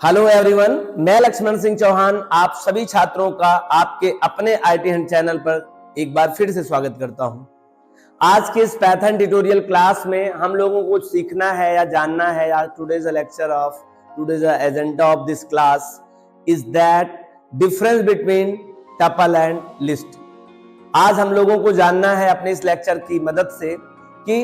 Hello everyone, मैं लक्ष्मण सिंह चौहान आप सभी छात्रों का आपके अपने IT हैंड चैनल पर एक बार फिर से स्वागत करता हूं। आज के इस पाइथन ट्यूटोरियल क्लास में हम लोगों को सीखना है या जानना है या today's agenda of this class is that difference between tuple and list. आज हम लोगों को जानना है अपने इस लेक्चर की मदद से कि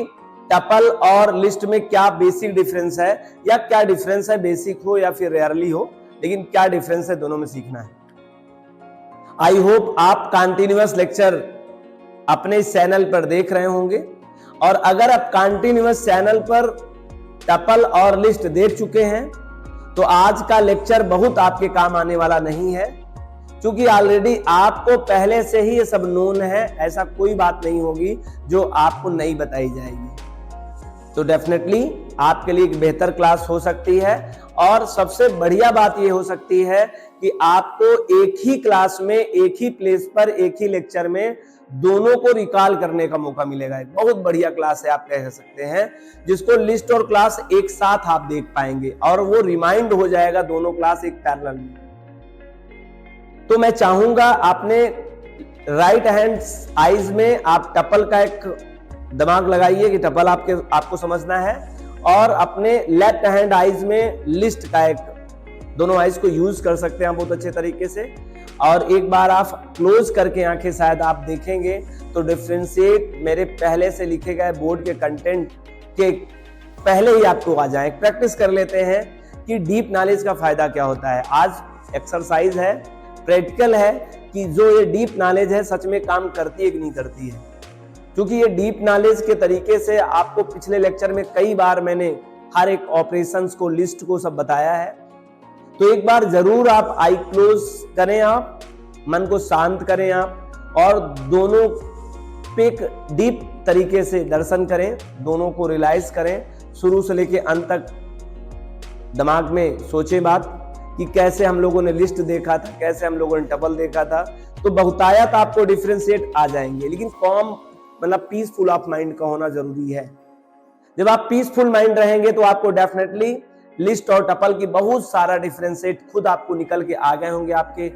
टपल और लिस्ट में क्या बेसिक डिफरेंस है या क्या डिफरेंस है, बेसिक हो या फिर रेयरली हो, लेकिन क्या डिफरेंस है दोनों में सीखना है। आई होप आप कंटिन्यूअस लेक्चर अपने इस चैनल पर देख रहे होंगे और अगर आप कंटिन्यूअस चैनल पर टपल और लिस्ट देख चुके हैं तो आज का लेक्चर बहुत आपके काम आने वाला नहीं है, क्योंकि ऑलरेडी आपको पहले से ही ये सब नोन है। ऐसा कोई बात नहीं होगी जो आपको नहीं बताई जाएगी। तो डेफिनेटली आपके लिए एक बेहतर क्लास हो सकती है और सबसे बढ़िया बात यह हो सकती है कि आपको एक ही क्लास में, एक ही प्लेस पर, एक ही लेक्चर में दोनों को रिकॉल करने का मौका मिलेगा। एक बहुत बढ़िया क्लास है, आप कह सकते हैं, जिसको लिस्ट और क्लास एक साथ आप देख पाएंगे और वो रिमाइंड हो जाएगा दोनों क्लास एक पैरेलल में। तो मैं चाहूंगा आपने राइट हैंड आइज में आप टपल का एक दिमाग लगाइए कि टपल आपको समझना है, और अपने लेफ्ट हैंड आइज में लिस्ट का एक, दोनों आइज को यूज कर सकते हैं बहुत अच्छे तरीके से। और एक बार आप क्लोज करके आंखें शायद आप देखेंगे तो डिफरेंशिएट मेरे पहले से लिखे गए बोर्ड के कंटेंट के पहले ही आपको आ जाए। प्रैक्टिस कर लेते हैं कि डीप नॉलेज का फायदा क्या होता है। आज एक्सरसाइज है, प्रैक्टिकल है कि जो ये डीप नॉलेज है सच में काम करती है कि नहीं करती है, क्योंकि ये डीप नॉलेज के तरीके से आपको पिछले लेक्चर में कई बार मैंने हर एक ऑपरेशंस को, लिस्ट को सब बताया है। तो एक बार जरूर आप आई क्लोज करें, आप मन को शांत करें आप, और दोनों पे एक डीप तरीके से दर्शन करें, दोनों को रियलाइज करें, शुरू से लेके अंत तक दिमाग में सोचे बात कि कैसे हम लोगों ने लिस्ट देखा था, कैसे हम लोगों ने टपल देखा था। तो बहुतायत आपको डिफरेंशिएट आ जाएंगे, लेकिन कॉम मतलब पीसफुल ऑफ माइंड का होना जरूरी है। जब आप पीसफुल माइंड रहेंगे तो आपको डेफिनेटली लिस्ट और टपल की बहुत सारा डिफरेंशिएट खुद आपको निकल के आ गए होंगे आपके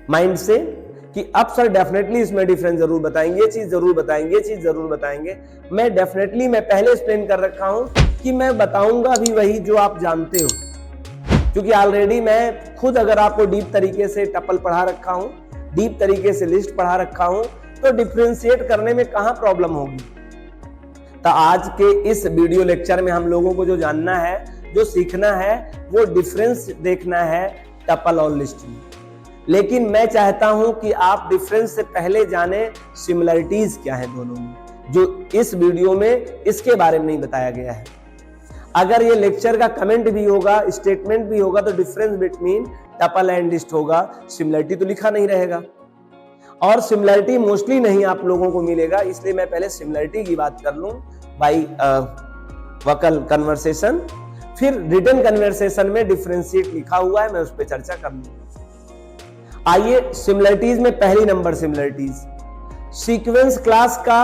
माइंड से कि अब सर डेफिनेटली इसमें डिफरेंस जरूर बताएंगे, ये चीज जरूर बताएंगे, ये चीज जरूर बताएंगे। मैं डेफिनेटली मैं पहले एक्सप्लेन कर रखा हूं कि मैं बताऊंगा भी वही जो आप जानते हो, क्योंकि ऑलरेडी मैं खुद अगर आपको डीप तरीके से टपल पढ़ा रखा हूं, डीप तरीके से लिस्ट पढ़ा रखा हूं, तो डिफरेंशिएट करने में कहां प्रॉब्लम होगी। तो आज के इस वीडियो लेक्चर में हम लोगों को जो जानना है, जो सीखना है, वो डिफरेंस देखना है टपल और लिस्ट में। लेकिन मैं चाहता हूं कि आप डिफरेंस से पहले जाने सिमिलरिटीज क्या है दोनों में, जो इस वीडियो में इसके बारे में नहीं बताया गया है। अगर ये लेक्चर का कमेंट भी होगा, स्टेटमेंट भी होगा, तो difference between tuple and list होगा, सिमिलरिटी तो लिखा नहीं रहेगा। और सिमिलरिटी मोस्टली नहीं आप लोगों को मिलेगा, इसलिए मैं पहले सिमिलरिटी की बात कर लूं बाई वोकल कन्वर्सेशन, फिर रिटन कन्वर्सेशन में डिफरेंशिएट लिखा हुआ है, मैं उस पर चर्चा कर लूंगा। आइए सिमिलरिटीज में पहली नंबर सिमिलरिटीज, सीक्वेंस क्लास का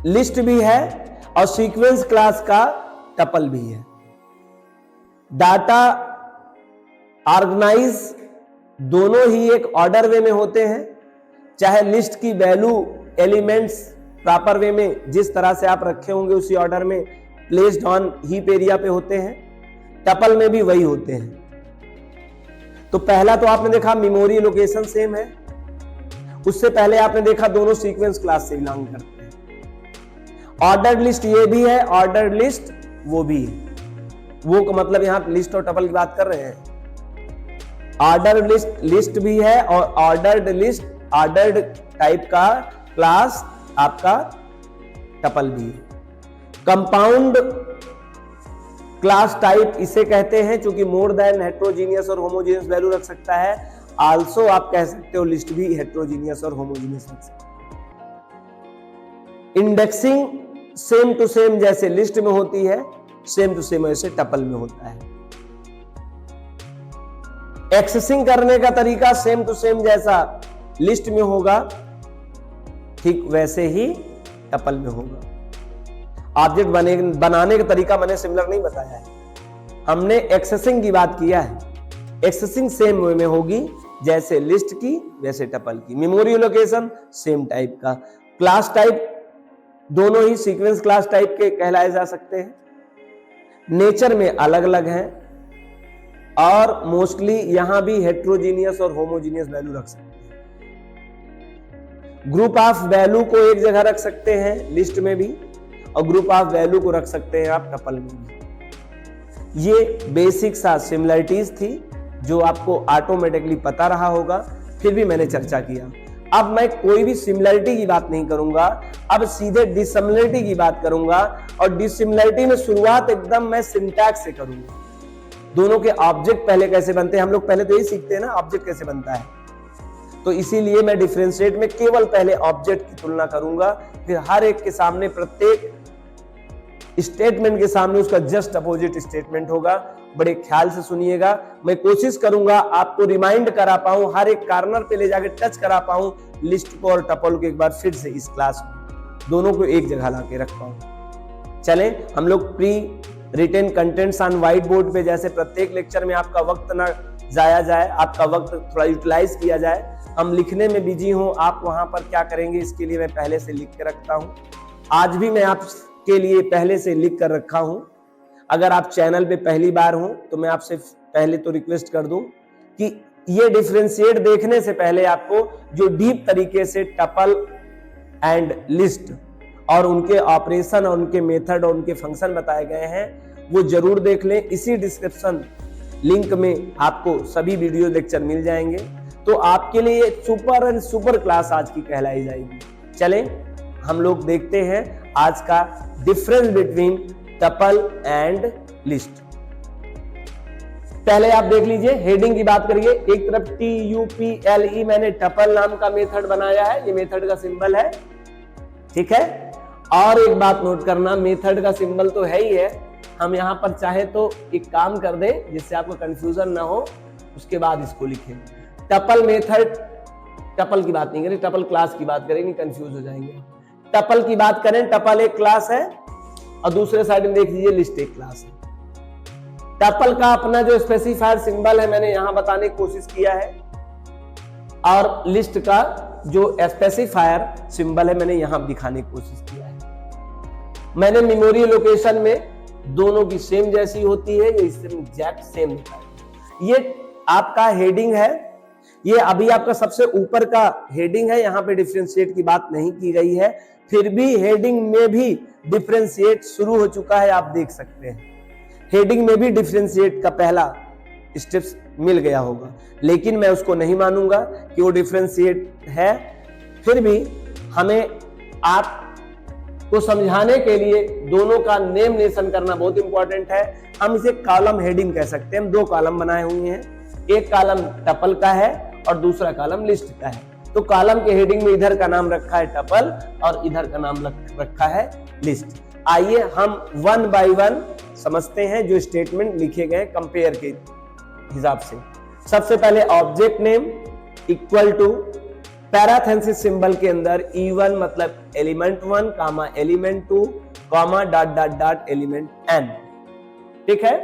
लिस्ट भी है और सीक्वेंस क्लास का टपल भी है। डाटा ऑर्गेनाइज दोनों ही एक ऑर्डर वे में होते हैं, चाहे लिस्ट की वैल्यू एलिमेंट्स प्रॉपर वे में जिस तरह से आप रखे होंगे उसी ऑर्डर में प्लेस्ड ऑन हीप एरिया पे होते हैं, टपल में भी वही होते हैं। तो पहला तो आपने देखा मेमोरी लोकेशन सेम है, उससे पहले आपने देखा दोनों सीक्वेंस क्लास से बिलोंग करते हैं। ऑर्डर्ड लिस्ट ये भी है, ऑर्डर्ड लिस्ट वो भी है। वो का मतलब यहां लिस्ट और टपल की बात कर रहे हैं। ऑर्डर्ड लिस्ट भी है और ऑर्डर्ड लिस्ट, ऑर्डर्ड टाइप का क्लास आपका टपल भी है। कंपाउंड क्लास टाइप इसे कहते हैं, क्योंकि मोर देन हेट्रोजीनियस और होमोजीनियस वैल्यू रख सकता है। आल्सो आप कह सकते हो लिस्ट भी हेट्रोजीनियस और होमोजीनियस रख सकते हैं। इंडेक्सिंग सेम टू सेम जैसे लिस्ट में होती है, सेम टू सेम वैसे टपल में होता है। एक्सेसिंग करने का तरीका सेम टू सेम जैसा लिस्ट में होगा, ठीक वैसे ही टपल में होगा। ऑब्जेक्ट बनाने का तरीका मैंने सिमिलर नहीं बताया है, हमने एक्सेसिंग की बात किया है। एक्सेसिंग सेम वे में होगी जैसे लिस्ट की वैसे टपल की। मेमोरी लोकेशन सेम टाइप का। क्लास टाइप दोनों ही सीक्वेंस क्लास टाइप के कहलाए जा सकते हैं। नेचर में अलग अलग हैं और मोस्टली यहां भी हेट्रोजीनियस और होमोजीनियस वैल्यू रख सकते हैं। ग्रुप ऑफ वैल्यू को एक जगह रख सकते हैं लिस्ट में भी, और ग्रुप ऑफ वैल्यू को रख सकते हैं आप टपल में भी। ये बेसिक सा सिमिलरिटीज थी जो आपको ऑटोमेटिकली पता रहा होगा, फिर भी मैंने चर्चा किया। अब मैं कोई भी सिमिलरिटी की बात नहीं करूंगा, अब सीधे डिसिमिलरिटी की बात करूंगा, और डिसिमिलरिटी में शुरुआत एकदम मैं सिंटैक्स से करूंगा। दोनों के ऑब्जेक्ट पहले कैसे बनते हैं, हम लोग पहले तो यही सीखते हैं ना ऑब्जेक्ट कैसे बनता है, तो इसीलिए मैं डिफरेंशिएट में केवल पहले ऑब्जेक्ट की तुलना करूंगा, फिर हर एक के सामने प्रत्येक स्टेटमेंट के सामने उसका जस्ट अपोजिट स्टेटमेंट होगा। बड़े ख्याल से सुनिएगा, मैं कोशिश करूंगा आपको रिमाइंड करा पाऊं, हर एक कॉर्नर पे ले जाके टच करा पाऊं लिस्ट को और टपल को एक बार फिर से इस क्लास में, दोनों को एक जगह लाके रख पाऊं। चलें हम लोग pre written contents on white board पे, जैसे प्रत्येक लेक्चर में आपका वक्त ना जाया जाए, आपका वक्त थोड़ा यूटिलाइज किया जाए। हम लिखने में बिजी हूं, आप वहां पर क्या करेंगे इसके लिए मैं पहले से लिख के रखता हूं। आज भी मैं आपके लिए पहले से लिख कर रखा हूं। अगर आप चैनल पे पहली बार हो तो मैं आपसे पहले तो रिक्वेस्ट कर दूं कि ये डिफरेंशिएट देखने से पहले आपको जो डीप तरीके से टपल एंड लिस्ट और उनके ऑपरेशन और उनके मेथड और उनके फंक्शन बताए गए हैं वो जरूर देख लें। इसी डिस्क्रिप्शन लिंक में आपको सभी वीडियो लेक्चर मिल जाएंगे, तो आपके लिए सुपर एंड सुपर क्लास आज की कहलाई जाएगी। चलें हम लोग देखते हैं आज का difference between tuple and list. पहले आप देख लीजिए, हेडिंग की बात करिए। एक तरफ TUPLE मैंने टपल नाम का मेथड बनाया है, ये मेथड का सिंबल है, ठीक है। और एक बात नोट करना, मेथड का सिंबल तो है ही है, हम यहां पर चाहे तो एक काम कर दे जिससे आपको कंफ्यूजन ना हो, उसके बाद इसको लिखें। टपल मेथड, टपल की बात नहीं करें, टपल क्लास की बात करें, नहीं कंफ्यूज हो जाएंगे। टपल की बात करें, टपल एक क्लास है और दूसरे साइड में देख लीजिए लिस्ट एक क्लास है। टपल का अपना जो स्पेसिफायर सिंबल है मैंने यहां बताने की कोशिश किया है, और लिस्ट का जो स्पेसिफायर सिंबल है मैंने यहां दिखाने की कोशिश किया है। मैंने मेमोरी लोकेशन में दोनों की सेम जैसी होती है, ये एग्जैक्ट सेम होता है। ये आपका हेडिंग है, ये अभी आपका सबसे ऊपर का हेडिंग है, यहां पे डिफरेंशिएट की बात नहीं की गई है, फिर भी हेडिंग में भी डिफरेंशिएट शुरू हो चुका है, आप देख सकते हैं। हेडिंग में भी डिफरेंशिएट का पहला स्टेप्स मिल गया होगा, लेकिन मैं उसको नहीं मानूंगा कि वो डिफरेंशिएट है। फिर भी हमें आपको समझाने के लिए दोनों का नेमनेशन करना बहुत इंपॉर्टेंट है। हम इसे कॉलम हेडिंग कह सकते हैं। दो कॉलम बनाए हुए हैं, एक कॉलम टपल का है और दूसरा कॉलम लिस्ट का है। तो कॉलम के हेडिंग में इधर का नाम रखा है टपल और इधर का नाम रखा है लिस्ट। आइए हम वन बाय वन समझते हैं जो स्टेटमेंट लिखे गए कंपेयर के हिसाब से। सबसे पहले object name equal to parenthesis symbol के अंदर E1 मतलब element 1 comma element 2 comma dot dot dot element n, ठीक है।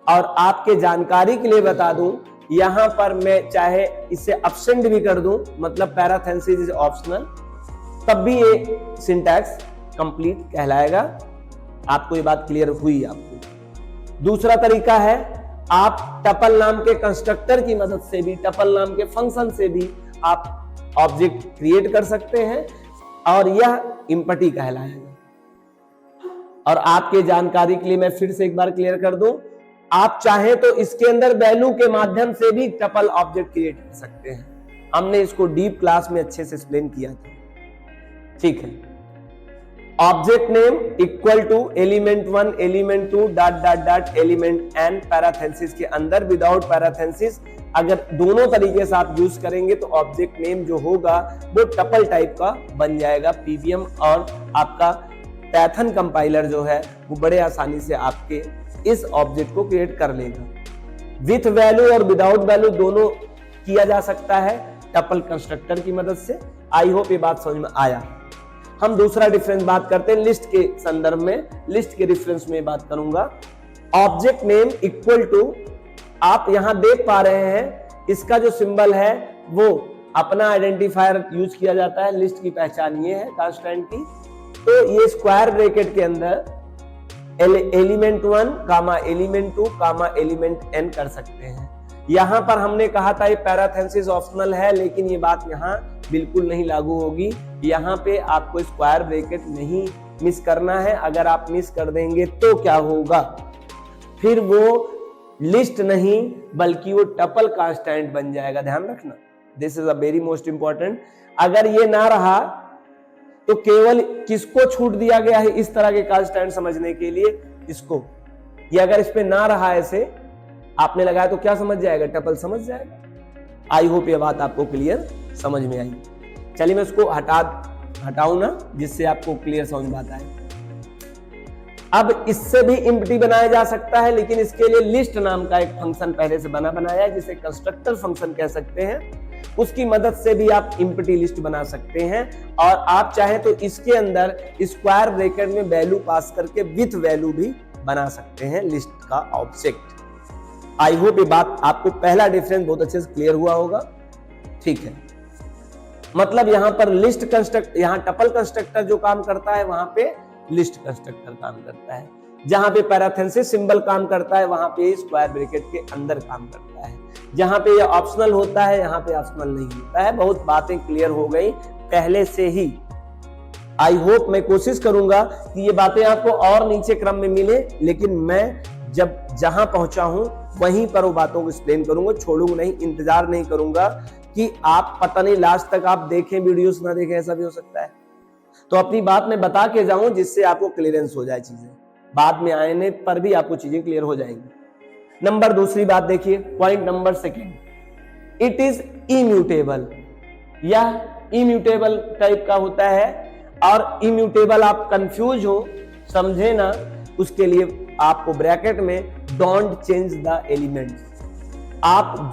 और आपके जानकारी के लिए बता दूं, यहां पर मैं चाहे इसे अपसेंट भी कर दूं, मतलब पैराथेसिस इज ऑप्शनल, तब भी ये सिंटैक्स कंप्लीट कहलाएगा। आपको ये बात क्लियर हुई आपको। दूसरा तरीका है, आप टपल नाम के कंस्ट्रक्टर की मदद से भी, टपल नाम के फंक्शन से भी आप ऑब्जेक्ट क्रिएट कर सकते हैं और यह इंपटी कहलाएगा। और आपके जानकारी के लिए मैं फिर से एक बार क्लियर कर दूं, आप चाहें तो इसके अंदर वैल्यू के माध्यम से भी टपल ऑब्जेक्ट क्रिएट कर सकते हैं। हमने इसको डीप क्लास में अच्छे से एक्सप्लेन किया था, ठीक है। Object name equal to element 1 element 2 dot dot dot element n parenthesis के अंदर विदाउट पैराथेसिस। अगर दोनों तरीके से आप यूज करेंगे तो ऑब्जेक्ट नेम जो होगा वो टपल टाइप का बन जाएगा पीवीएम, और आपका पैथन कंपाइलर जो है वो बड़े आसानी से आपके इस ऑब्जेक्ट को क्रिएट कर लेगा। विथ वैल्यू और विदाउट वैल्यू दोनों किया जा सकता है टपल कंस्ट्रक्टर की मदद से। आई होप ये बात समझ में आया। हम दूसरा डिफरेंस बात करते हैं लिस्ट के संदर्भ में, लिस्ट के डिफरेंस में बात करूंगा। ऑब्जेक्ट नेम इक्वल टू, आप यहां देख पा रहे हैं इसका जो सिंबल है वो अपना आइडेंटिफायर यूज किया जाता है, लिस्ट की पहचान ये है कांस्टेंट की। तो ये स्क्वायर ब्रैकेट के अंदर एलिमेंट 1 कामा एलिमेंट 2 कामा एलिमेंट n कर सकते हैं। यहां पर हमने कहा था ये पैराथेसिस ऑप्शनल है, लेकिन ये बात यहां बिल्कुल नहीं लागू होगी। यहां पे आपको स्क्वायर ब्रैकेट नहीं मिस करना है, अगर आप मिस कर देंगे तो क्या होगा, फिर वो लिस्ट नहीं बल्कि वो टपल कांस्टेंट बन जाएगा, ध्यान रखना। This is a very most important. अगर ये ना रहा तो केवल किसको छूट दिया गया है इस तरह के कांस्टेंट समझने के लिए, इसको। ये अगर इस पे ना रहा ऐसे आपने लगाया तो क्या समझ जाएगा, टपल समझ जाएगा। आई होप ये बात आपको क्लियर समझ में आई। चलिए मैं उसको हटाऊं ना, जिससे आपको क्लियर समझ में आता है। अब इससे भी एम्प्टी बनाया जा सकता है, लेकिन इसके लिए लिस्ट नाम का एक फंक्शन पहले से बनाया है, जिसे कंस्ट्रक्टर फंक्शन कह सकते हैं। उसकी मदद से भी आप एम्प्टी लिस्ट बना सकते हैं, और आप चाहें तो इसके अंदर स्क्वायर ब्रैकेट में वैल्यू पास करके विथ वैल्यू भी बना सकते हैं लिस्ट का ऑब्जेक्ट। आई होप ये बात आपको पहला डिफरेंस बहुत अच्छे से क्लियर हुआ होगा। ठीक है, मतलब यहां पर लिस्ट कंस्ट्रक्ट, यहां टपल कंस्ट्रक्टर जो काम करता है वहां पे लिस्ट कंस्ट्रक्टर काम करता है। जहां पे पैराथेसिस सिंबल काम करता है वहां पे स्क्वायर ब्रैकेट के अंदर काम करता है। जहां पे ये ऑप्शनल होता है यहाँ पे ऑप्शनल नहीं होता है। बहुत बातें क्लियर हो गई पहले से ही। आई होप, मैं कोशिश करूंगा कि ये बातें आपको और नीचे क्रम में मिले, लेकिन मैं जब जहां पहुंचा हूं वहीं पर वो बातों को एक्सप्लेन करूंगा, छोड़ूंगा नहीं, इंतजार नहीं करूंगा कि आप पता नहीं लास्ट तक आप देखें वीडियोस ना देखें, ऐसा भी हो सकता है। तो अपनी बात में बता के जाऊं जिससे आपको क्लियरेंस हो जाए चीजें, बाद में आने पर भी आपको चीजें क्लियर हो जाएंगी। नंबर दूसरी बात देखिए, point number second, it is immutable. यह इम्यूटेबल टाइप का होता है, और इम्यूटेबल आप कंफ्यूज हो, समझे ना, उसके लिए आपको ब्रैकेट में डोंट चेंज द एलिमेंट्स, आप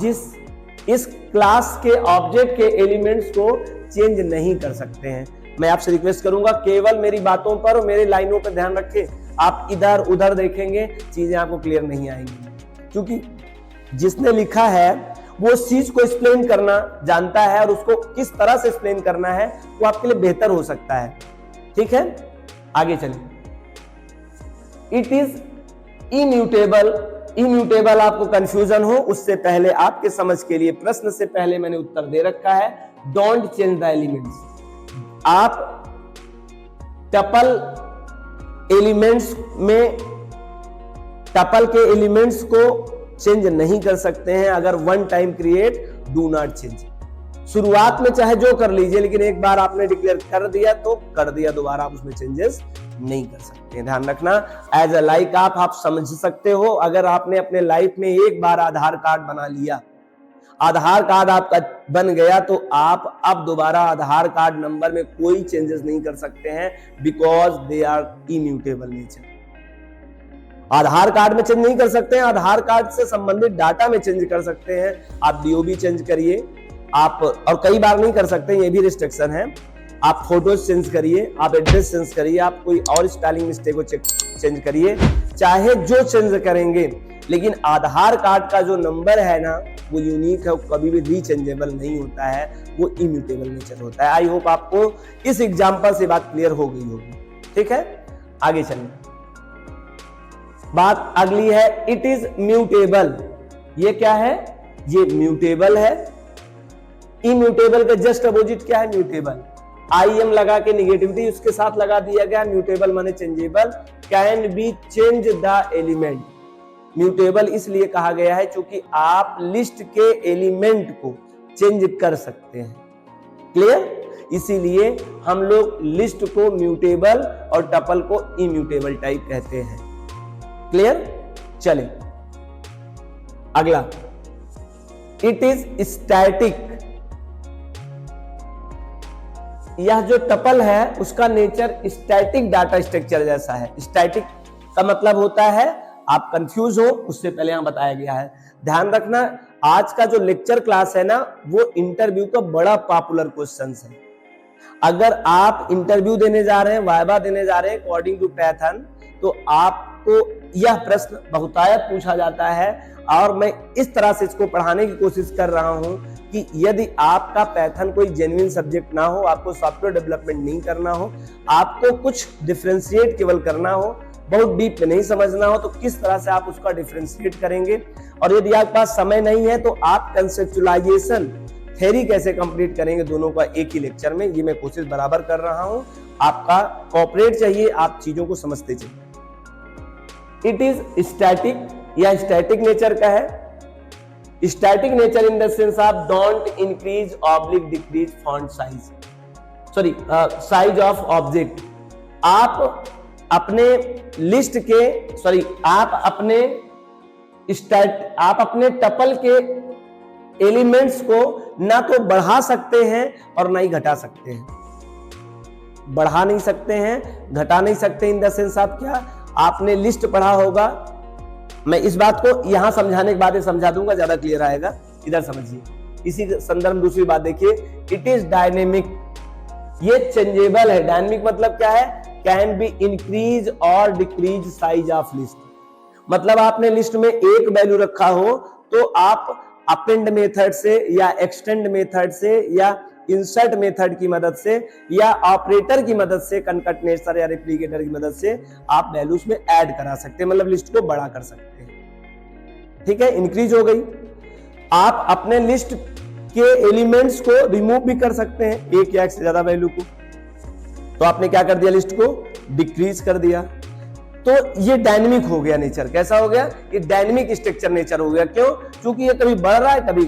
इस क्लास के ऑब्जेक्ट के एलिमेंट्स को चेंज नहीं कर सकते हैं। मैं आपसे रिक्वेस्ट करूंगा केवल मेरी बातों पर और मेरी लाइनों पर ध्यान रखें। आप इधर उधर देखेंगे चीजें आपको क्लियर नहीं आएंगी, क्योंकि जिसने लिखा है वो उस चीज को एक्सप्लेन करना जानता है, और उसको किस तरह से एक्सप्लेन करना है वो आपके लिए बेहतर हो सकता है। ठीक है, आगे चलिए। It is immutable. इम्यूटेबल आपको कंफ्यूजन हो उससे पहले, आपके समझ के लिए प्रश्न से पहले मैंने उत्तर दे रखा है, डोंट चेंज द एलिमेंट्स। आप टपल एलिमेंट्स में टपल के एलिमेंट्स को चेंज नहीं कर सकते हैं। अगर one time create, do not change. शुरुआत में चाहे जो कर लीजिए, लेकिन एक बार आपने डिक्लेयर कर दिया तो कर दिया, दोबारा आप उसमें चेंजेस नहीं कर सकते। ध्यान रखना, एज अ लाइक आप समझ सकते हो। अगर आपने अपने लाइफ में एक बार आधार कार्ड बना लिया, आधार कार्ड आपका बन गया, तो आप अब दोबारा आधार कार्ड नंबर में कोई चेंजेस नहीं कर सकते हैं, because they are immutable nature. Aadhaar card में चेंज नहीं कर सकते हैं, आधार कार्ड से संबंधित डाटा में चेंज कर सकते हैं। आप डीओबी चेंज करिए, आप, और कई बार नहीं कर सकते, ये भी रिस्ट्रिक्शन है। आप फोटोज चेंज करिए, आप एड्रेस चेंज करिए, आप कोई और स्पेलिंग मिस्टेक को चेंज करिए, चाहे जो चेंज करेंगे, लेकिन आधार कार्ड का जो नंबर है ना वो यूनिक है, कभी भी रीचेंजेबल नहीं होता है, वो इम्यूटेबल नेचर होता है। आई होप आपको इस एग्जांपल से बात क्लियर हो गई होगी। ठीक है, आगे चलिए। बात अगली है, इट इज म्यूटेबल। ये क्या है? ये म्यूटेबल है। इम्यूटेबल के जस्ट अपोजिट क्या है? म्यूटेबल। IM लगा के निगेटिविटी उसके साथ लगा दिया गया। म्यूटेबल माने changeable, can be change the element. Mutable इसलिए कहा गया है क्योंकि आप लिस्ट के एलिमेंट को चेंज कर सकते हैं। क्लियर? इसीलिए हम लोग लिस्ट को म्यूटेबल और टपल को इम्यूटेबल टाइप कहते हैं। क्लियर? चले अगला, इट इज स्टैटिक। यह जो टपल है उसका नेचर स्टैटिक डाटा स्ट्रक्चर जैसा है। स्टैटिक का मतलब होता है, आप कंफ्यूज हो उससे पहले यहां बताया गया है। ध्यान रखना, आज का जो लेक्चर क्लास है ना वो इंटरव्यू का बड़ा पॉपुलर क्वेश्चन है। अगर आप इंटरव्यू देने जा रहे हैं, वाइवा देने जा रहे हैं अकॉर्डिंग टू पैथन, तो आपको यह प्रश्न बहुतायत पूछा जाता है और मैं इस तरह से इसको पढ़ाने की कोशिश कर रहा हूं कि यदि आपका पैथन कोई जेन्युइन सब्जेक्ट ना हो, आपको सॉफ्टवेयर डेवलपमेंट नहीं करना हो, आपको कुछ डिफरेंशिएट केवल करना हो, बहुत डीप में नहीं समझना हो, तो किस तरह से आप उसका डिफरेंशिएट करेंगे। और यदि आपके पास समय नहीं है तो आप कंसेप्चुअलाइजेशन थ्योरी कैसे कंप्लीट करेंगे, दोनों का एक ही लेक्चर में, ये मैं कोशिश बराबर कर रहा हूं। आपका कोऑपरेट चाहिए, आप चीजों को समझते चाहिए। इट इज स्टैटिक या स्टैटिक नेचर का है। Static nature in the sense आप don't increase oblique decrease font size, sorry size of object. आप अपने लिस्ट के सॉरी आप अपने टपल के एलिमेंट्स को ना तो बढ़ा सकते हैं और ना ही घटा सकते हैं। बढ़ा नहीं सकते हैं, घटा नहीं सकते। इन द सेंस आप क्या, आपने लिस्ट पढ़ा होगा, मैं इस बात को यहां समझाने के बाद ये समझा दूंगा, ज्यादा क्लियर आएगा। इधर समझिए, इसी संदर्भ में दूसरी बात देखिए, इट इज डायनेमिक, ये चेंजेबल है। डायनेमिक मतलब क्या है, कैन बी इंक्रीज और डिक्रीज साइज ऑफ लिस्ट। मतलब आपने लिस्ट में एक वैल्यू रखा हो तो आप अपेंड मेथड से या एक्सटेंड मेथड से या इंसर्ट मेथड की मदद से या ऑपरेटर की मदद से, कंकैटिनेटर या रेप्लिकेटर की मदद से आप वैल्यूज में ऐड करा सकते हैं, मतलब लिस्ट को बड़ा कर सकते हैं। ठीक है, इंक्रीज हो गई। आप अपने लिस्ट के एलिमेंट्स को रिमूव भी कर सकते हैं, एक या एक से ज्यादा वैल्यू को। तो आपने क्या कर दिया, लिस्ट को डिक्रीज कर दिया। तो ये डायनेमिक हो गया नेचर। कैसा हो गया, ये डायनेमिक स्ट्रक्चर नेचर हो गया। क्यों? क्योंकि ये कभी बढ़ रहा है कभी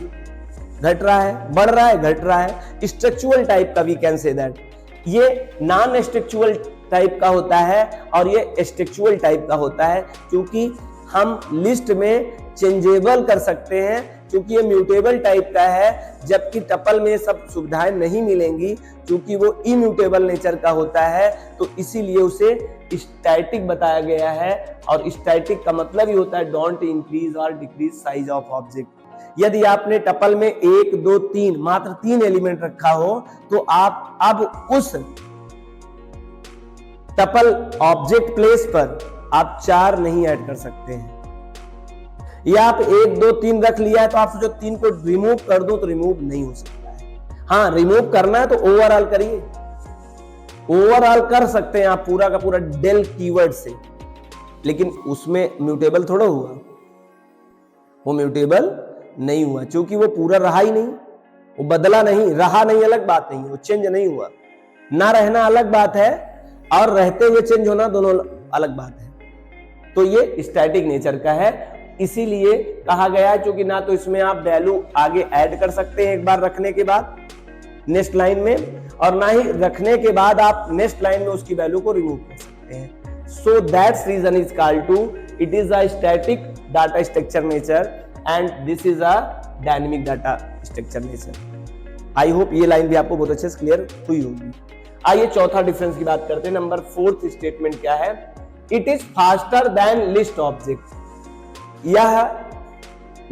घट रहा है, बढ़ रहा है घट रहा है। स्ट्रक्चुअल टाइप का वी कैन से दैट, ये नॉन स्ट्रक्चुअल टाइप का होता है और ये स्ट्रक्चुअल टाइप का होता है, क्योंकि हम लिस्ट में चेंजेबल कर सकते हैं, क्योंकि ये म्यूटेबल टाइप का है। जबकि टपल में सब सुविधाएं नहीं मिलेंगी, क्योंकि वो इम्यूटेबल नेचर का होता है, तो इसीलिए उसे स्टैटिक बताया गया है। और स्टैटिक का मतलब ही होता है डोंट इंक्रीज और डिक्रीज साइज ऑफ ऑब्जेक्ट। यदि आपने टपल में 1 2 3 मात्र 3 एलिमेंट रखा हो, तो आप अब उस टपल ऑब्जेक्ट प्लेस पर आप 4 नहीं ऐड कर सकते हैं। या आप 1 2 3 रख लिया है तो आप सोचो 3 को रिमूव कर दो तो रिमूव नहीं हो सकता है। हाँ, रिमूव करना है तो ओवरऑल करिए, ओवरऑल कर सकते हैं आप पूरा का पूरा डेल कीवर्ड से, लेकिन उसमें म्यूटेबल थोड़ा हुआ, वो म्यूटेबल नहीं हुआ, क्योंकि वो पूरा रहा ही नहीं, वो बदला नहीं, रहा नहीं अलग बात नहीं, वो चेंज नहीं हुआ। ना रहना अलग बात है और रहते हुए चेंज होना दोनों अलग बात है। तो ये स्टैटिक नेचर का है, इसीलिए कहा गया है, क्योंकि ना तो इसमें आप वैल्यू आगे ऐड कर सकते हैं एक बार रखने के बाद नेक्स्ट लाइन में, और ना ही रखने के बाद आप नेक्स्ट लाइन में उसकी वैल्यू को रिमूव कर सकते हैं। So that's reason is called to, it is a static data structure nature and this is a dynamic data structure nature. I hope ये लाइन भी आपको बहुत अच्छे से क्लियर हुई होगी। आइए चौथा डिफरेंस की बात करते हैं। नंबर 4th स्टेटमेंट क्या है, it is faster than list object. यह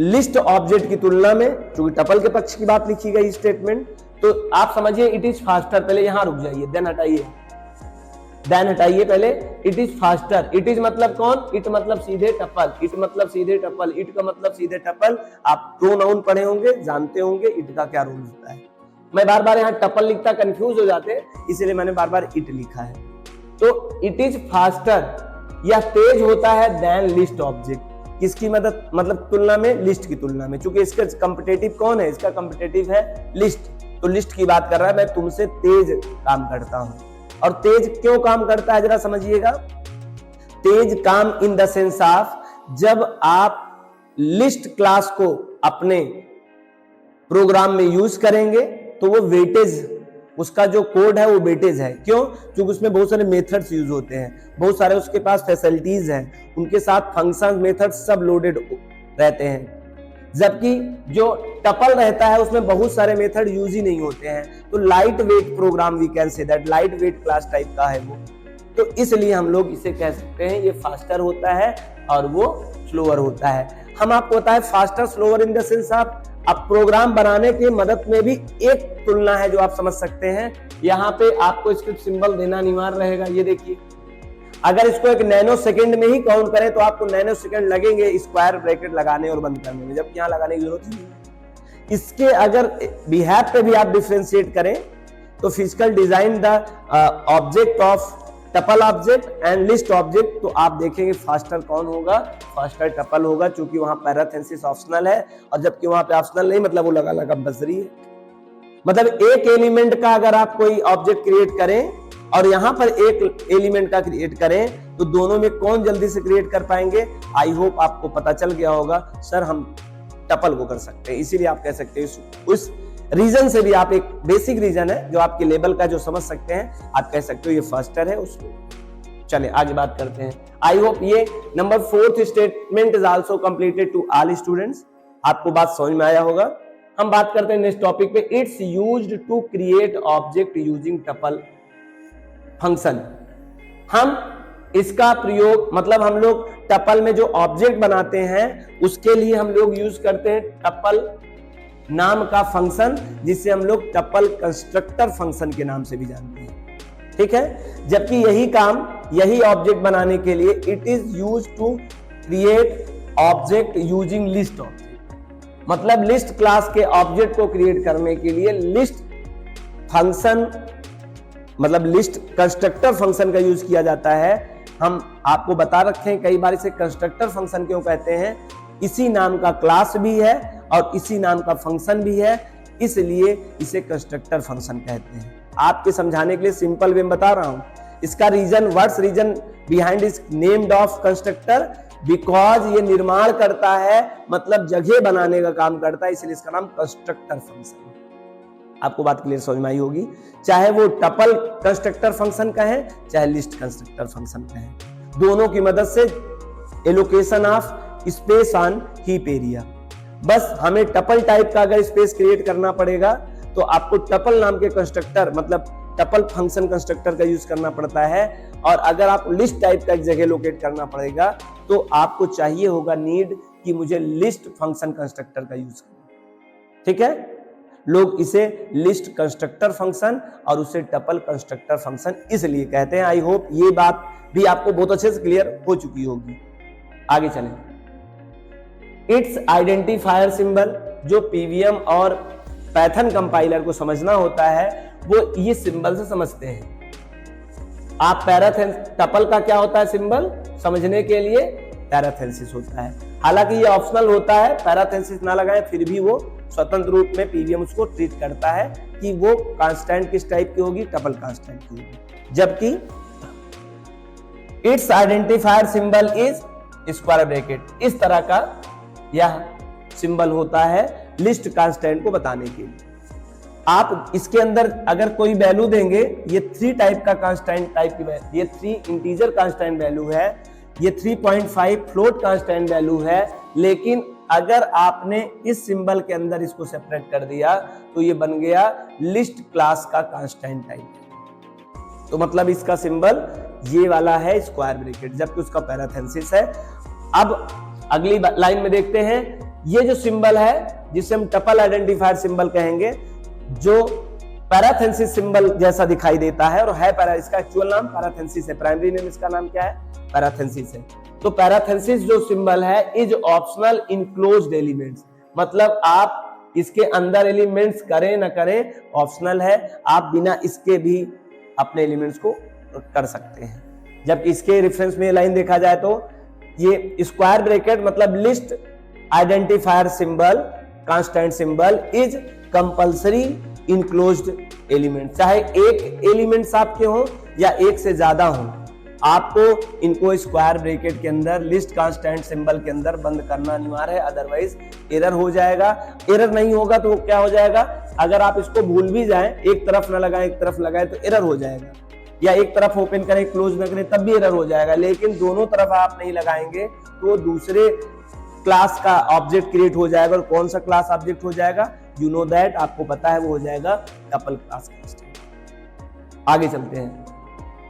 लिस्ट ऑब्जेक्ट की तुलना में, क्योंकि टपल के पक्ष की बात लिखी गई स्टेटमेंट, तो आप समझिए इट इज फास्टर। पहले यहां रुक जाइए, देन हटाइए, देन हटाइए पहले। It is faster, it is मतलब कौन, इट मतलब सीधे टपल, इट मतलब सीधे टपल, इट का मतलब सीधे टपल। आप प्रोनाउन पढ़े होंगे, जानते होंगे इट का क्या रोल होता है। मैं बार बार यहां टपल लिखता कंफ्यूज हो जाते, इसलिए मैंने बार बार इट लिखा है। तो इट इज फास्टर, यह तेज होता है देन लिस्ट ऑब्जेक्ट। किसकी मदद, मतलब तुलना में, लिस्ट की तुलना में, क्योंकि इसका कंपिटेटिव कौन है, इसका कंपिटेटिव है लिस्ट। तो लिस्ट की बात कर रहा है, मैं तुमसे तेज काम करता हूं। और तेज क्यों काम करता है जरा समझिएगा। तेज काम इन द सेंस ऑफ, जब आप लिस्ट क्लास को अपने प्रोग्राम में यूज करेंगे तो वो वेटेज, उसका जो कोड है वो वेटेज है। क्यों? क्योंकि उसमें बहुत सारे मेथड्स यूज होते हैं, बहुत सारे उसके पास फैसिलिटीज हैं, उनके साथ फंक्शन मेथड्स सब लोडेड रहते हैं। जबकि जो टपल रहता है उसमें बहुत सारे मेथड यूज ही नहीं होते हैं। तो light weight program we can say that, light weight class type का है वो। तो इसलिए हम लोग इसे कह सकते हैं ये फास्टर होता है और वो स्लोअर होता है। हम आपको बताएं faster slower in the sense आप, अब प्रोग्राम बनाने की मदद में भी एक तुलना है जो आप समझ सकते हैं। यहाँ पे आपको स्क्रिप्ट सिंबल देना अनिवार्य रहेगा। ये देखिए, अगर इसको एक नैनो सेकंड में ही काउंट करें तो आपको नैनो सेकंड लगेंगे स्क्वायर ब्रैकेट लगाने और बंद करने में, जबकि यहाँ लगाने की जरूरत नहीं है। इसके अगर बिहेव पे भी आप डिफरेंशिएट करें तो physical design the object of tuple object and list object, तो आप देखेंगे फास्टर कौन होगा, फास्टर टपल होगा, क्योंकि वहां पैराथेसिस ऑप्शनल है, और जबकि वहां पे ऑप्शनल नहीं, मतलब वो लगा लगा कंपल्सरी है। मतलब एक एलिमेंट का अगर आप कोई ऑब्जेक्ट क्रिएट करें और यहां पर एक एलिमेंट का क्रिएट करें तो दोनों में कौन जल्दी से क्रिएट कर पाएंगे। आई होप आपको पता चल गया होगा सर हम टपल को कर सकते हैं, इसीलिए आप कह सकते हैं उस रीजन से भी, आप एक बेसिक रीजन है जो आपके लेवल का जो समझ सकते हैं, आप कह सकते हो ये फास्टर है उसको। चलिए आगे बात करते हैं। आई होप ये number 4th statement is also completed to all students, आपको बात समझ में आया होगा। हम बात करते हैं नेक्स्ट टॉपिक पे, it's used to create object using tuple function. हम इसका प्रयोग मतलब हम लोग टपल में जो ऑब्जेक्ट बनाते हैं उसके लिए हम लोग यूज करते हैं टपल नाम का फंक्शन, जिसे हम लोग टपल कंस्ट्रक्टर फंक्शन के नाम से भी जानते हैं, ठीक है। जबकि यही ऑब्जेक्ट बनाने के लिए it is use to create object using list object, मतलब लिस्ट क्लास के ऑब्जेक्ट को क्रिएट करने के लिए लिस्ट फंक्शन मतलब लिस्ट कंस्ट्रक्टर फंक्शन का यूज किया जाता है। हम आपको बता रखे हैं कई बार इसे कंस्ट्रक्टर फंक्शन क्यों कहते हैं, इसी नाम का क्लास भी है और इसी नाम का फंक्शन भी है, इसलिए इसे कंस्ट्रक्टर फंक्शन कहते हैं। आपके समझाने के लिए सिंपल वे में बता रहा हूं। इसका reason, what's reason behind is named of constructor, because ये निर्माण करता है, मतलब जगह बनाने का काम करता है, इसलिए इसका नाम कंस्ट्रक्टर फंक्शन है। आपको बात क्लियर समझ में आई होगी, चाहे वो टपल कंस्ट्रक्टर फंक्शन कहें चाहे लिस्ट कंस्ट्रक्टर फंक्शन कहें, दोनों की मदद से allocation of space on heap area. बस हमें टपल टाइप का अगर स्पेस क्रिएट करना पड़ेगा तो आपको टपल नाम के कंस्ट्रक्टर मतलब टपल फंक्शन कंस्ट्रक्टर का यूज करना पड़ता है, और अगर आप लिस्ट टाइप का एक जगह लोकेट करना पड़ेगा तो आपको चाहिए होगा नीड कि मुझे लिस्ट फंक्शन कंस्ट्रक्टर का यूज करना, ठीक है। लोग इसे लिस्ट कंस्ट्रक्टर फंक्शन और उसे टपल कंस्ट्रक्टर फंक्शन इसलिए कहते हैं। आई होप ये बात भी आपको बहुत अच्छे से क्लियर हो चुकी होगी। आगे चलें। इट्स आइडेंटिफायर सिंबल, जो पीवीएम और पाइथन कंपाइलर को समझना होता है वो ये सिंबल से समझते हैं। आप टपल का क्या होता है सिंबल समझने के लिए, पैराथेसिस होता है। हालांकि ये ऑप्शनल होता है, पैराथेसिस ना लगाएं फिर भी वो स्वतंत्र रूप में पीवीएम उसको ट्रीट करता है कि वो कांस्टेंट किस टाइप की होगी, टपल कांस्टेंट की होगी। जबकि it's identifier symbol is square bracket, इस तरह का यह सिंबल होता है लिस्ट कांस्टेंट को बताने के लिए। आप इसके अंदर अगर कोई वैल्यू देंगे, ये 3 टाइप का कांस्टेंट टाइप की, ये 3 इंटीजर कांस्टेंट वैल्यू है, ये 3.5 फ्लोट कांस्टेंट वैल्यू है, लेकिन अगर आपने इस सिंबल के अंदर इसको सेपरेट कर दिया तो ये बन गया लिस्ट क्लास का कांस्टेंट टाइप। तो मतलब इसका सिंबल ये वाला है स्क्वायर ब्रैकेट, जबकि उसका पैराथेसिस है। अब अगली लाइन में देखते हैं, ये जो सिंबल है जिसे हम टपल आइडेंटिफायर सिंबल कहेंगे, जो पैराथेसिस सिंबल जैसा दिखाई देता है और है इसका एक्चुअल नाम पैराथेसिस है, प्राइमरी नेम इसका नाम क्या है, पैराथेसिस है। तो पैराथेसिस जो सिंबल है इज ऑप्शनल इनक्लोज्ड एलिमेंट्स, मतलब आप इसके अंदर एलिमेंट्स करें ना करें ऑप्शनल है, आप बिना इसके भी अपने एलिमेंट्स को कर सकते हैं। जबकि इसके रेफरेंस में लाइन देखा जाए तो ये स्क्वायर ब्रैकेट मतलब list identifier symbol constant symbol is compulsory enclosed element, चाहे एक एलिमेंट्स आपके हो या एक से ज्यादा हो, आपको इनको स्क्वायर ब्रैकेट के अंदर लिस्ट कांस्टेंट सिंबल के अंदर बंद करना अनिवार्य है, अदरवाइज एरर हो जाएगा। एरर नहीं होगा तो क्या हो जाएगा, अगर आप इसको भूल भी जाएं, एक तरफ ना लगाएं एक तरफ लगाएं तो एरर हो जाएगा, या एक तरफ ओपन करें क्लोज ना करें तब भी एरर हो जाएगा। लेकिन दोनों तरफ आप नहीं लगाएंगे तो दूसरे क्लास का ऑब्जेक्ट क्रिएट हो जाएगा, और कौन सा क्लास ऑब्जेक्ट हो जाएगा, यू नो दैट, आपको पता है वो हो जाएगा टपल क्लास का। आगे चलते हैं।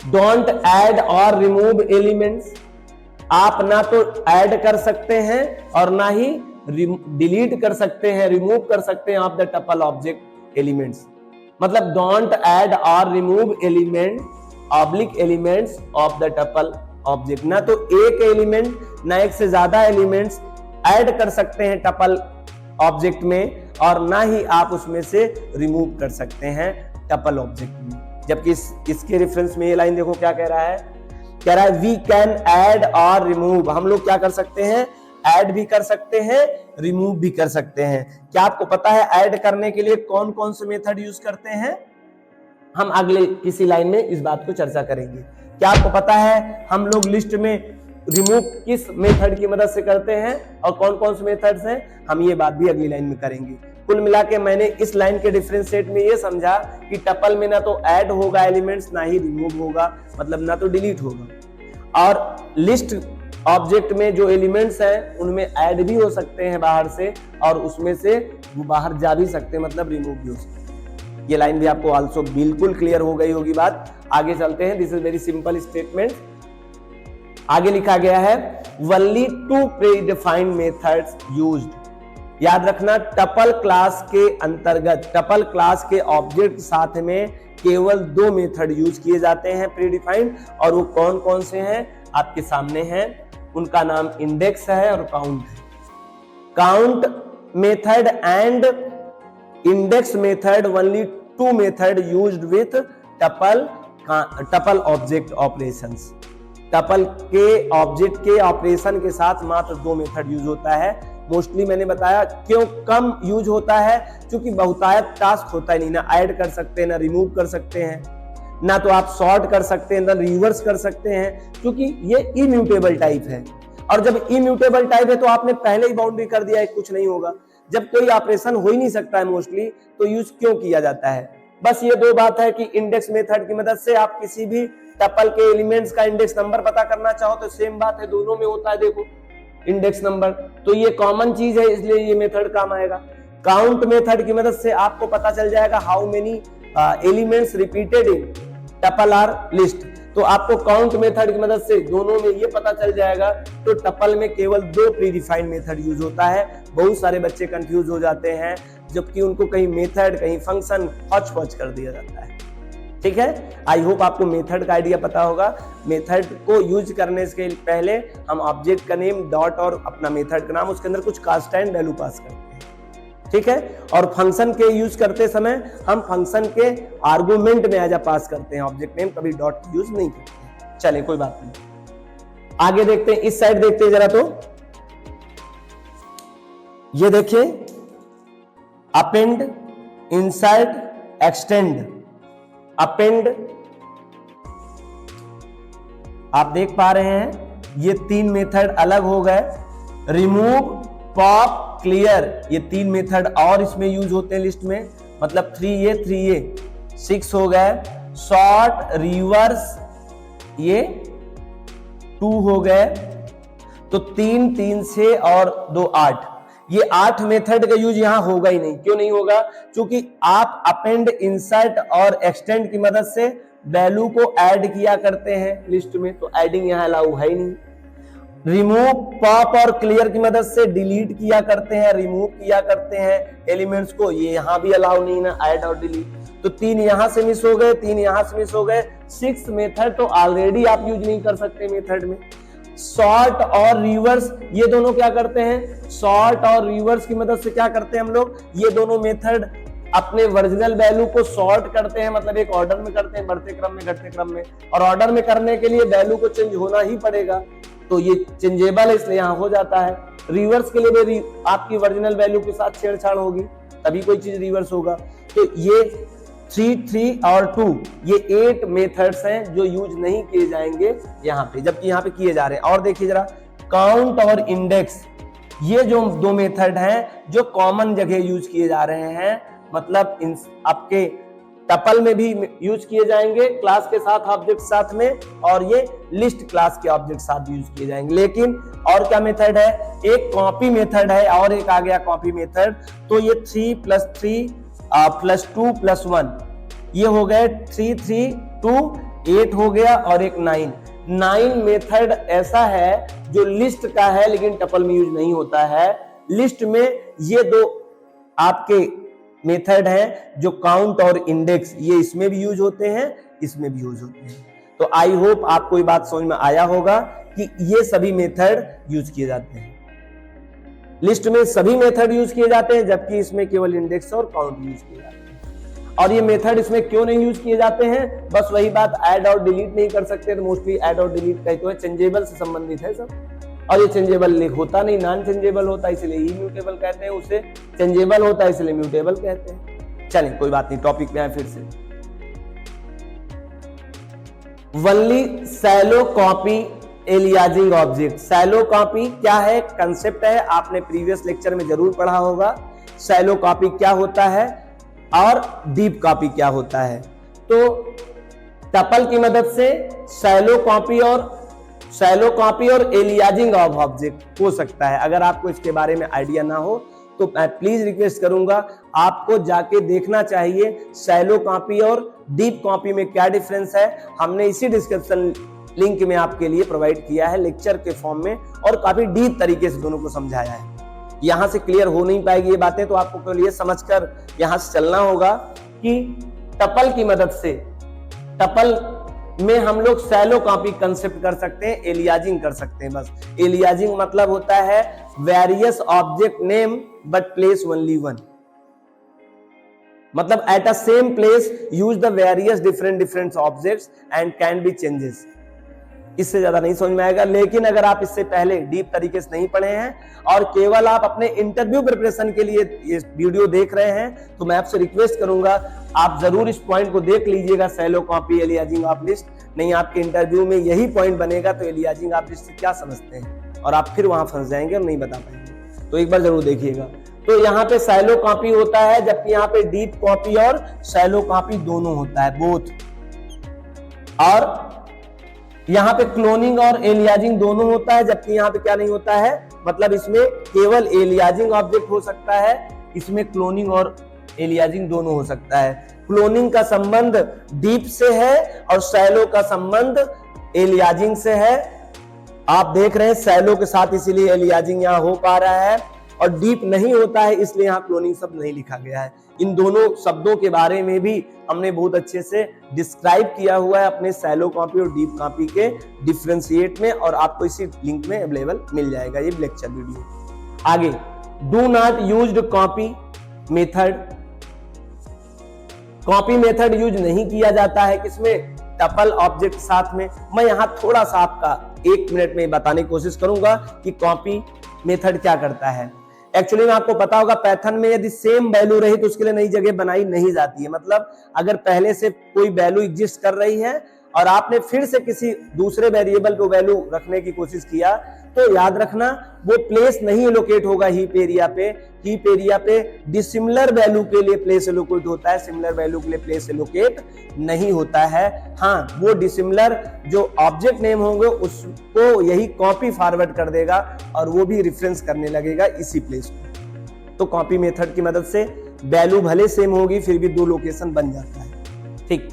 डोंट ऐड और रिमूव एलिमेंट्स, आप ना तो ऐड कर सकते हैं और ना ही डिलीट कर सकते हैं, रिमूव कर सकते हैं of the tuple object elements. मतलब डोंट ऐड और remove element oblique elements of the tuple object. ना तो एक एलिमेंट ना एक से ज्यादा एलिमेंट्स ऐड कर सकते हैं टपल ऑब्जेक्ट में, और ना ही आप उसमें से रिमूव कर सकते हैं टपल ऑब्जेक्ट में। जबकि इसके रेफरेंस में ये लाइन देखो क्या कह रहा है, कह रहा है वी कैन ऐड और रिमूव। हम लोग क्या कर सकते हैं, ऐड भी कर सकते हैं, रिमूव भी कर सकते हैं। क्या आपको पता है ऐड करने के लिए कौन कौन से मेथड यूज करते हैं? हम अगले किसी लाइन में इस बात को चर्चा करेंगे। क्या आपको पता है हम लोग लिस्ट में रिमूव किस मेथड की मदद से करते हैं और कौन कौन से मेथड्स हैं? हम ये बात भी अगली लाइन में करेंगे। कुल मिला के मैंने इस लाइन के डिफरेंशिएट में ये समझा कि टपल में ना तो ऐड होगा एलिमेंट्स, ना ही रिमूव होगा, मतलब ना तो डिलीट होगा। और लिस्ट ऑब्जेक्ट में जो एलिमेंट्स हैं उनमें ऐड भी हो सकते हैं बाहर से, और उसमें से वो बाहर जा भी सकते हैं, मतलब रिमूव भी हो सकते हैं। ये लाइन भी आपको आल्सो बिल्कुल क्लियर हो गई होगी बात। आगे चलते हैं। This is very simple statement. आगे लिखा गया है ओनली 2 प्रीडिफाइंड मेथड्स यूज्ड। याद रखना टपल क्लास के अंतर्गत टपल क्लास के ऑब्जेक्ट साथ में केवल 2 मेथड यूज किए जाते हैं प्रीडिफाइंड, और वो कौन कौन से हैं आपके सामने हैं। उनका नाम इंडेक्स है और काउंट है। Count method and index method only 2 method used with tuple object operations. Tuple के ऑब्जेक्ट के ऑपरेशन के साथ मात्र 2 मेथड यूज होता है। मोस्टली मैंने बताया क्यों कम यूज होता है, क्योंकि बहुतायत टास्क होता है नहीं, ना ऐड कर सकते हैं, ना रिमूव कर सकते हैं, ना तो आप सॉर्ट कर सकते हैं, ना रिवर्स कर सकते हैं, क्योंकि ये इम्यूटेबल टाइप है। और जब इम्यूटेबल टाइप है तो आपने पहले ही बाउंड्री कर दिया है, कुछ नहीं होगा। जब कोई ऑपरेशन हो ही नहीं सकता है मोस्टली, तो यूज क्यों किया जाता है? बस ये 2 बात है कि इंडेक्स मेथड की मदद से आप किसी भी टपल के एलिमेंट्स का इंडेक्स नंबर पता करना चाहो तो सेम बात है, दोनों में होता है। देखो इंडेक्स नंबर तो ये कॉमन चीज है, इसलिए ये मेथड काम आएगा। काउंट मेथड की मदद से आपको पता चल जाएगा how many elements repeated in tuple or list. तो आपको काउंट मेथड की मदद से दोनों में ये पता चल जाएगा। तो टपल में केवल 2 प्रीडिफाइंड मेथड यूज होता है। बहुत सारे बच्चे कंफ्यूज हो जाते हैं, जबकि उनको कहीं मेथड कहीं फंक्शन हौच-पौच कर दिया जाता है। ठीक है, आई होप आपको मेथड का आइडिया पता होगा। मेथड को यूज करने से पहले हम ऑब्जेक्ट का नेम डॉट और अपना मेथड का नाम, उसके अंदर कुछ कांस्टेंट वैल्यू पास करते हैं। ठीक है, और फंक्शन के यूज करते समय हम फंक्शन के आर्गुमेंट में एज पास करते हैं, ऑब्जेक्ट नेम कभी डॉट यूज नहीं करते। चलिए कोई बात नहीं, आगे देखते हैं। इस साइड देखते हैं जरा। तो ये देखिए अपेंड, इंसर्ट, एक्सटेंड। अपेंड आप देख पा रहे हैं ये 3 मेथड अलग हो गए। रिमूव, पॉप, क्लियर, ये 3 मेथड और इसमें यूज होते हैं लिस्ट में, मतलब 3A 6 हो गए। सॉर्ट, रिवर्स ये 2 हो गए। तो 3 3 6 और 2 8। ये 8 मेथड का यूज यहां होगा ही नहीं। क्यों नहीं होगा? क्योंकि आप अपेंड, इंसर्ट और एक्सटेंड की मदद से वैल्यू को ऐड किया करते हैं लिस्ट में, तो एडिंग यहां अलाउ है ही नहीं। रिमूव, पॉप और क्लियर की मदद से डिलीट किया करते हैं, रिमूव किया करते हैं एलिमेंट्स को, ये यहां भी अलाउ नहीं ना, ऐड और डिलीट। तो 3 यहां से मिस हो गए, 3 यहां से मिस हो गए। 6 मेथड तो ऑलरेडी आप यूज नहीं कर सकते मेथड में। सॉर्ट और रिवर्स ये दोनों क्या करते हैं? सॉर्ट और रिवर्स की मदद से क्या करते हैं हम लोग? ये दोनों मेथड अपने ओरिजिनल वैल्यू को सॉर्ट करते हैं, मतलब एक ऑर्डर में करते हैं, बढ़ते क्रम में, घटते क्रम में। और ऑर्डर में करने के लिए वैल्यू को चेंज होना ही पड़ेगा, तो ये चेंजेबल है, इसलिए यहां हो जाता है। रिवर्स के लिए भी आपकी ओरिजिनल वैल्यू के साथ छेड़छाड़ होगी तभी कोई चीज रिवर्स होगा। तो ये 3 3 और 2 ये 8 मेथड्स हैं जो यूज नहीं किए जाएंगे यहाँ पे, जबकि यहाँ पे किए जा रहे हैं। और देखिए जरा, काउंट और इंडेक्स ये जो 2 मेथड हैं जो कॉमन जगह यूज किए जा रहे हैं, मतलब आपके टपल में भी यूज किए जाएंगे क्लास के साथ, ऑब्जेक्ट साथ में, और ये लिस्ट क्लास के ऑब्जेक्ट साथ यूज किए जाएंगे। लेकिन और क्या मेथड है? एक कॉपी मेथड है और एक आ गया कॉपी मेथड। तो ये 3 + 3 + 2 + 1 ये हो गए 3 3 2 8 हो गया, और एक 9 मेथड ऐसा है जो लिस्ट का है लेकिन टपल में यूज नहीं होता है। लिस्ट में ये 2 आपके मेथड हैं जो काउंट और इंडेक्स, ये इसमें भी यूज होते हैं, इसमें भी यूज होते हैं। तो आई होप आपको ये बात समझ में आया होगा कि ये सभी मेथड यूज किए जाते हैं। लिस्ट में सभी मेथड यूज किए जाते हैं, जबकि इसमें केवल इंडेक्स और काउंट यूज किए जाते हैं। और ये मेथड इसमें क्यों नहीं यूज किए जाते हैं, बस वही बात, ऐड और डिलीट नहीं कर सकते, तो मोस्टली ऐड और डिलीट का तो है, चेंजेबल से संबंधित है सब, और ये चेंजेबल होता नहीं, नॉन चेंजेबल होता है इसलिए इम्यूटेबल कहते हैं, उसे चेंजेबल होता है इसलिए म्यूटेबल कहते हैं। चलिए कोई बात नहीं, टॉपिक में आए फिर से। Only shallow copy aliasing object. Shallow copy क्या है, कंसेप्ट है, आपने प्रीवियस लेक्चर में जरूर पढ़ा होगा। शैलो कॉपी क्या होता है और डीप कॉपी क्या होता है। तो टपल की मदद से शैलो कॉपी और एलियाजिंग ऑफ ऑब्जेक्ट हो सकता है। अगर आपको इसके बारे में आइडिया ना हो तो मैं प्लीज रिक्वेस्ट करूंगा आपको जाके देखना चाहिए शैलो कॉपी और डीप कॉपी में क्या डिफरेंस है। हमने इसी डिस्क्रिप्शन लिंक में आपके लिए प्रोवाइड किया है लेक्चर के फॉर्म में, और काफी डीप तरीके से दोनों को समझाया है। यहां से क्लियर हो नहीं पाएगी ये बातें, तो आपको केवल ये समझकर यहां से चलना होगा कि टपल की मदद से, टपल में हम लोग शैलो कॉपी कंसेप्ट कर सकते हैं, एलियाजिंग कर सकते हैं। बस एलियाजिंग मतलब होता है various object name but place only one, मतलब at a same place use the various different objects and can be changes. इससे ज्यादा नहीं समझ में आएगा, लेकिन अगर आप इससे पहले डीप तरीके से नहीं पढ़े हैं और केवल आप अपने इंटरव्यू प्रिपरेशन के लिए ये वीडियो देख रहे हैं, तो मैं आपसे रिक्वेस्ट करूंगा आप जरूर इस पॉइंट को देख लीजिएगा, shallow copy aliasing of list. नहीं आपके इंटरव्यू में यही पॉइंट बनेगा तो एलियाजिंग ऑफ लिस्ट से क्या समझते हैं, और आप फिर वहां फंस जाएंगे और नहीं बता पाएंगे। तो एक बार जरूर देखिएगा। तो यहाँ पे शैलो कॉपी होता है, जबकि यहाँ पे डीप कॉपी और शैलो कॉपी दोनों होता है, बोथ। और यहाँ पे क्लोनिंग और एलियाजिंग दोनों होता है, जबकि यहाँ पे क्या नहीं होता है, मतलब इसमें केवल एलियाजिंग ऑब्जेक्ट हो सकता है, इसमें क्लोनिंग और एलियाजिंग दोनों हो सकता है। क्लोनिंग का संबंध डीप से है और शैलो का संबंध एलियाजिंग से है। आप देख रहे हैं शैलो के साथ इसीलिए एलियाजिंग यहाँ हो पा रहा है, और डीप नहीं होता है इसलिए यहाँ क्लोनिंग शब्द नहीं लिखा गया है। इन दोनों शब्दों के बारे में भी हमने बहुत अच्छे से डिस्क्राइब किया हुआ है अपने शैलो कॉपी और डीप कॉपी के डिफरेंशिएट में, और आपको इसी लिंक में अवेलेबल मिल जाएगा ये लेक्चर वीडियो। आगे, do not used copy method. Copy method use नहीं किया जाता है किसमें, टपल ऑब्जेक्ट के साथ में। मैं यहां थोड़ा सा आपका 1 मिनट में बताने की कोशिश करूंगा कि कॉपी मेथड क्या करता है। एक्चुअली में आपको पता होगा पाइथन में यदि सेम वैल्यू रही तो उसके लिए नई जगह बनाई नहीं जाती है। मतलब अगर पहले से कोई वैल्यू एग्जिस्ट कर रही है और आपने फिर से किसी दूसरे वेरिएबल पे वैल्यू रखने की कोशिश किया, तो याद रखना वो प्लेस नहीं एलोकेट होगा हीप एरिया पे। हीप एरिया पे डिसिमिलर वैल्यू के लिए प्लेस एलोकेट होता है, सिमिलर वैल्यू के लिए प्लेस एलोकेट नहीं होता है। हाँ, वो डिसिमिलर जो ऑब्जेक्ट नेम होंगे उसको यही कॉपी फॉरवर्ड कर देगा और वो भी रेफरेंस करने लगेगा इसी प्लेस को। तो कॉपी मेथड की मदद से वैल्यू भले सेम होगी फिर भी 2 लोकेशन बन जाता है। ठीक,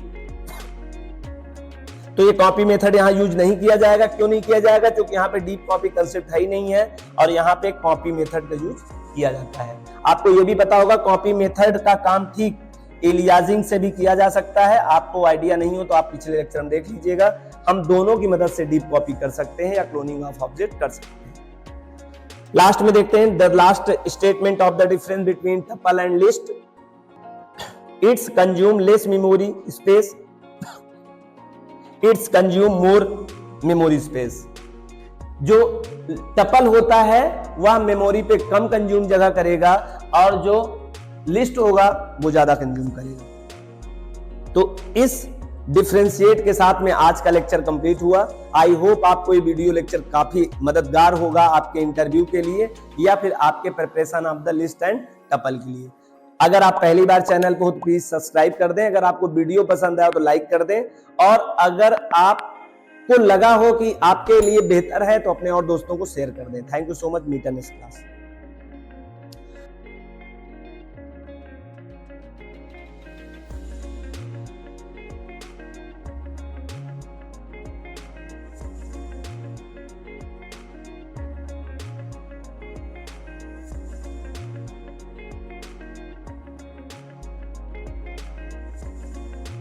तो ये कॉपी मेथड यहाँ यूज नहीं किया जाएगा। क्यों नहीं किया जाएगा, क्योंकि यहाँ पे डीप कॉपी कंसेप्ट है ही नहीं है, और यहाँ पे कॉपी मेथड का यूज किया जाता है। आपको ये भी पता होगा कॉपी मेथड का काम ठीक एलियाजिंग से भी किया जा सकता है। आपको आइडिया नहीं हो तो आप पिछले लेक्चर में देख लीजिएगा, हम दोनों की मदद से डीप कॉपी कर सकते हैं या क्लोनिंग ऑफ ऑब्जेक्ट कर सकते हैं। लास्ट में देखते हैं the last statement of the difference between tuple and list. It's consume less memory space, it's consume more memory space. जो टपल होता है वह मेमोरी पे कम कंज्यूम जगह करेगा और जो लिस्ट होगा वो ज्यादा कंज्यूम करेगा। तो इस डिफरेंशिएट के साथ में आज का लेक्चर कंप्लीट हुआ। आई होप आपको ये वीडियो लेक्चर काफी मददगार होगा आपके इंटरव्यू के लिए या फिर आपके preparation of the list and tuple के लिए। अगर आप पहली बार चैनल को तो प्लीज सब्सक्राइब कर दें, अगर आपको वीडियो पसंद आया तो लाइक कर दें, और अगर आपको लगा हो कि आपके लिए बेहतर है तो अपने और दोस्तों को शेयर कर दें। Thank you so much. Meet in next class.